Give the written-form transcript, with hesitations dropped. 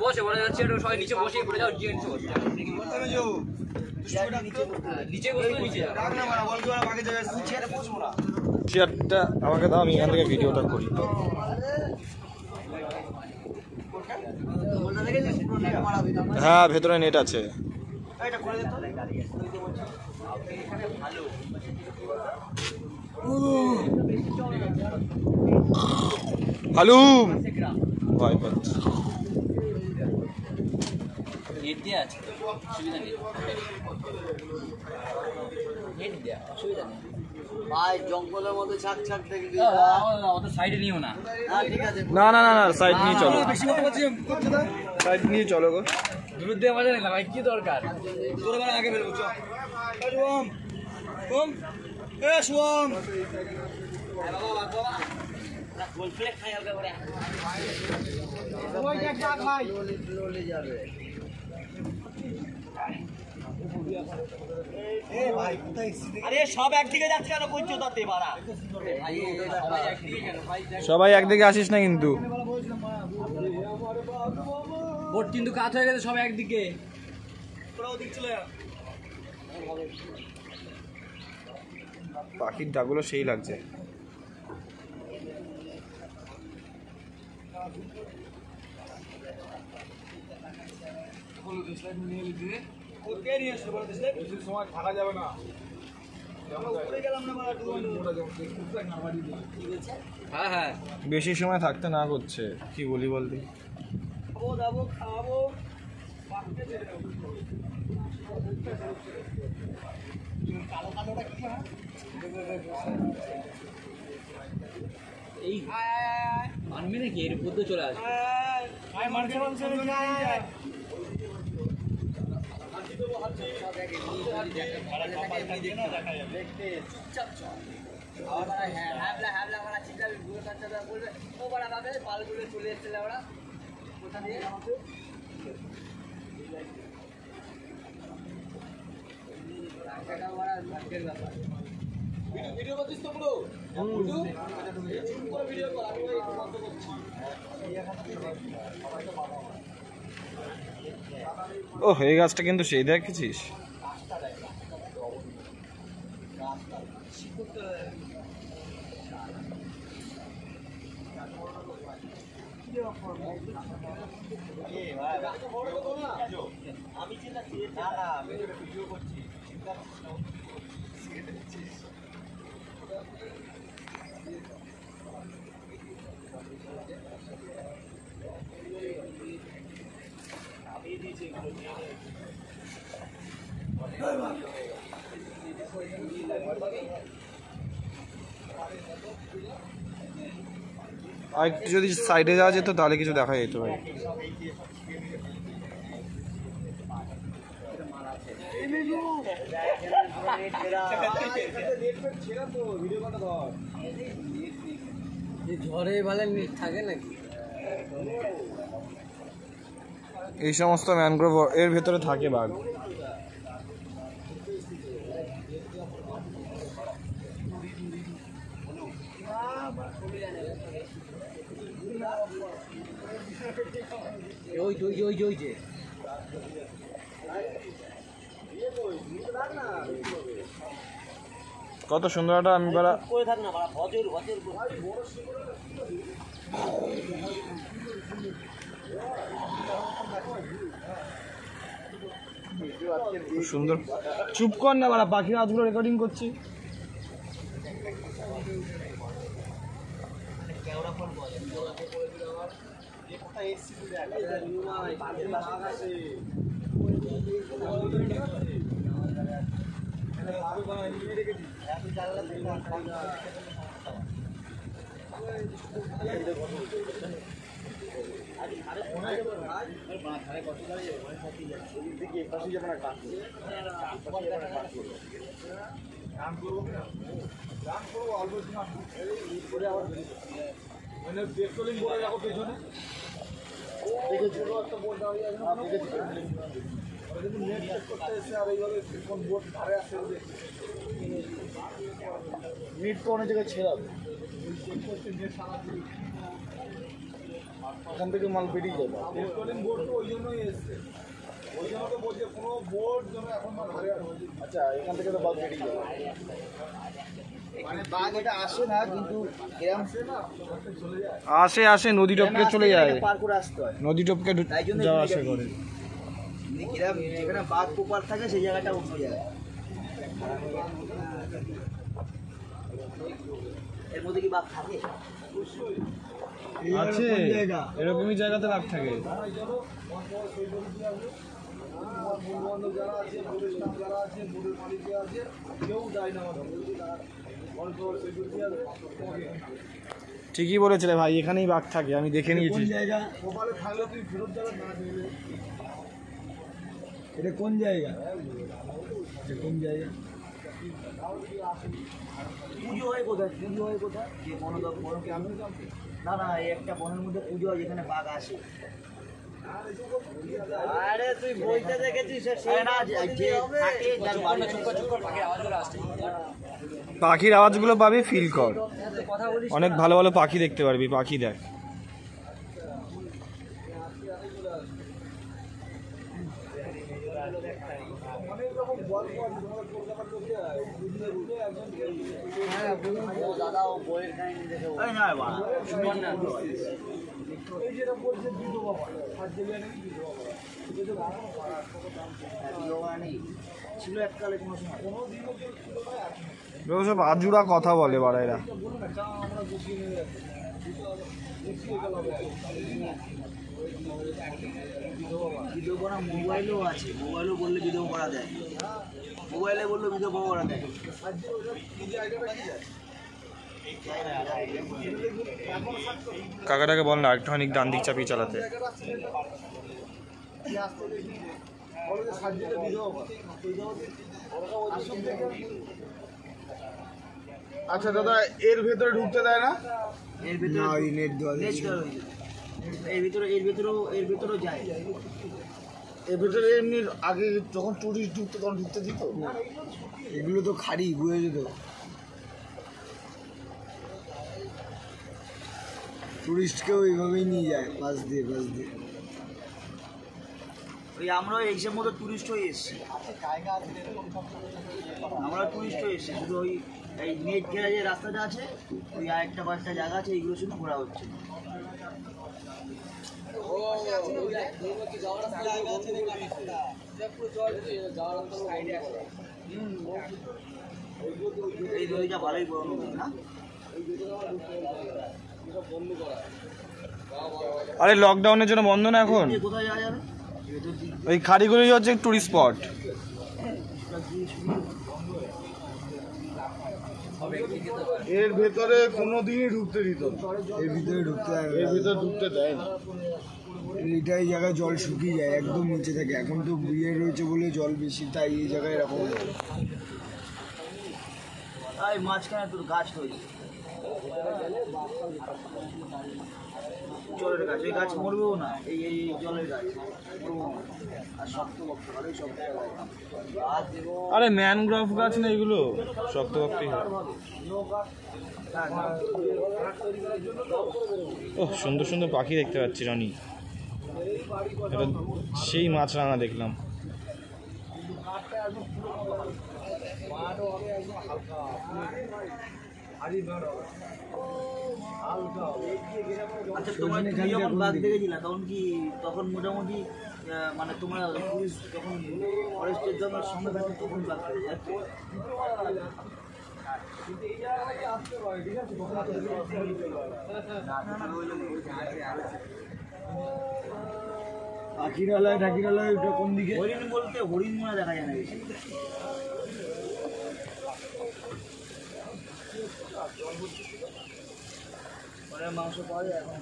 বসে বলে যাচ্ছে সবাই নিচে বসে পড়ে যাও চেয়ারটা আমাকে দাও, আমি এখান থেকে ভিডিওটা করি। হ্যাঁ, ভেতরে নেট আছে। হ্যালো, ভয় পাচ্ছি। ভাই জঙ্গলের মধ্যে ছাক ছাক দেখবি, সাইডে নিও না। ঠিক আছে, না না না না, সাইড নিয়ে চলো, সাইড নিয়ে চলো গো। দূর দিয়ে মজা নিলাম ভাই, কি দরকার? তোর এবার আগে ফেলবো। চল শুভম, শুভম, এ শুভম, গোল প্লেট খাই হালকা করে। ওই দেখ দেখ ভাই, লোলে যাবে। এ ভাই কোথায়? আরে সব একদিকে যাচ্ছে কেন? কই চোদাতে বাড়া ভাই, সবাই একদিকে কেন ভাই? সবাই একদিকে আসিস না কিন্তু। বোট কিন্তু কাজ হয়ে গেছে, সবাই একদিকে। তোরা ওদিক চলে যা। পাখির ডাকগুলো সেই লাগছে। হ্যাঁ হ্যাঁ, বেশি সময় থাকতে না করছে, কি বলি বলতে। খাবো এই মানবি নাকি? এর মধ্যে চলে আসবে। ভিডিও করছিস তো পুরো? ভিডিও কর, আমি বন্ধ করছি। ও, এই গাছটা কিন্তু সেই দেখেছিস? আমি চিন্তা না না, আমি ভিডিও করছি, চিন্তা আর একটু যদি সাইডে যাওয়া যেত তাহলে কিছু দেখা যেত ভাই। ঝড়ে ভালো নেট থাকে নাকি? এই সমস্ত ম্যানগ্রোভ এর ভেতরে থাকে বাঘ। ওই ওই ওই ওই যে কত সুন্দর একটা, আমি বলা করে থাক না বাড়া, ভজর ভজর খুব সুন্দর। চুপ কর না বাড়া, পাখির হাতগুলো রেকর্ডিং করছি। মিট তো অনেক জায়গায় ছেড়াবে, এখান থেকে মাল বেরিয়ে যাবে। আচ্ছা, এখান থেকে তো বাঘ বেরিয়ে যাবে। মানে বাঘ এটা আসে না, কিন্তু এরকম আসে আসে নদী টপকে চলে যায়, পার করে আসতে হয়। নদী টপকে তাই জন্য যাওয়া আসা করে। এরকম যেখানে বাঘ পোপার থাকে সেই জায়গাটা উঠে যায়। এর মধ্যে কি বাঘ থাকে? আছে, এরকমই জায়গাতে লাভ থাকে। ঠিকই বলেছিলে ভাই, এখানেই বাঘ থাকে, আমি দেখে নিয়েছি। এটা কোন জায়গা? কোন জায়গা? পুজো হয় কোথায়? পুজো হয় কোথায়? যে বন না না, এই একটা বনের মধ্যে পুজো হয় যেখানে বাঘ আসে। আরে তুই বইতে দেখেছিস? না, যে থাকে যার বাড়ি। পাখির আওয়াজগুলো পাবি, ফিল কর, অনেক ভালো ভালো পাখি দেখতে পারবি। পাখি দেখ, দাদা ও বইয়ের কাহিনী দেখে না বাবা ছিল এককালে কোনো সময়। সব আজুরা কথা বলে বাড়া এরা। ভিডিও করা মোবাইলও আছে, মোবাইলও বললে ভিডিও করা দেয়, মোবাইলে বললে ভিডিও করা দেয়। কাকাটাকে বল না একটুখানি ডান দিক চাপিয়ে চালাতে। আচ্ছা দাদা, এর ভেতরে ঢুকতে দেয় না? এর ভিতরে এর ভিতরেও যায়। এর ভেতরে এমনি আগে যখন টুরিস্ট ঢুকতো তখন ঢুকতে দিত? এগুলো তো খাড়ি বুঝে যেত, টুরিস্টকেও এইভাবেই নিয়ে যায় পাশ দিয়ে। ওই আমরা এইসব মতো টুরিস্ট হয়ে এসেছি, আমরা টুরিস্ট হয়ে এসেছি। শুধু ওই এই নেট ঘেরা যে রাস্তাটা আছে, ওই আরেকটা কয়েকটা জায়গা আছে, এইগুলো শুধু ঘোরা হচ্ছে। এই নদীটা ভালোই বড় নদী না? আরে লকডাউনের জন্য বন্ধ না এখন। কোথায় যাওয়া যাবে? ওই খাড়িগুলোই হচ্ছে টুরিস্ট স্পট। এর ভেতরে কোনোদিনই ঢুকতে দিত না। এর ভিতরে ঢুকতে হয়, এর ভিতরে ঢুকতে দেয় না। এইটাই জায়গায় জল শুকিয়ে যায়, একদম নিচে থাকে। এখন তো বিয়ে রয়েছে বলে জল বেশি, তাই এই জায়গায় এরকম তাই মাঝখানে তোর গাছ রয়েছে, জলের গাছ। এই গাছ মরবেও না, এই এই জলের গাছ আর শক্ত বক্ত ভালোই শক্ত। আরে ম্যানগ্রোভ গাছ না এগুলো, শক্তপোক্তই হয়। ও সুন্দর সুন্দর পাখি দেখতে পাচ্ছি রনি। এটা সেই মাছরাঙা দেখলাম। আচ্ছা, তোমার তুমি যখন বাঘ দেখেছিলা তখন মোটামুটি মানে তোমরা পুলিশ যখন ফরেস্টের জন্য সঙ্গে থাকতো তখন বাঘ পেয়ে যাচ্ছে। পাখিরালয় ঠাকিরালয় ওটা কোন দিকে? হরিণ বলতে হরিণ মনে দেখা যায় না বেশি। মাংস পাওয়া যায় এখন।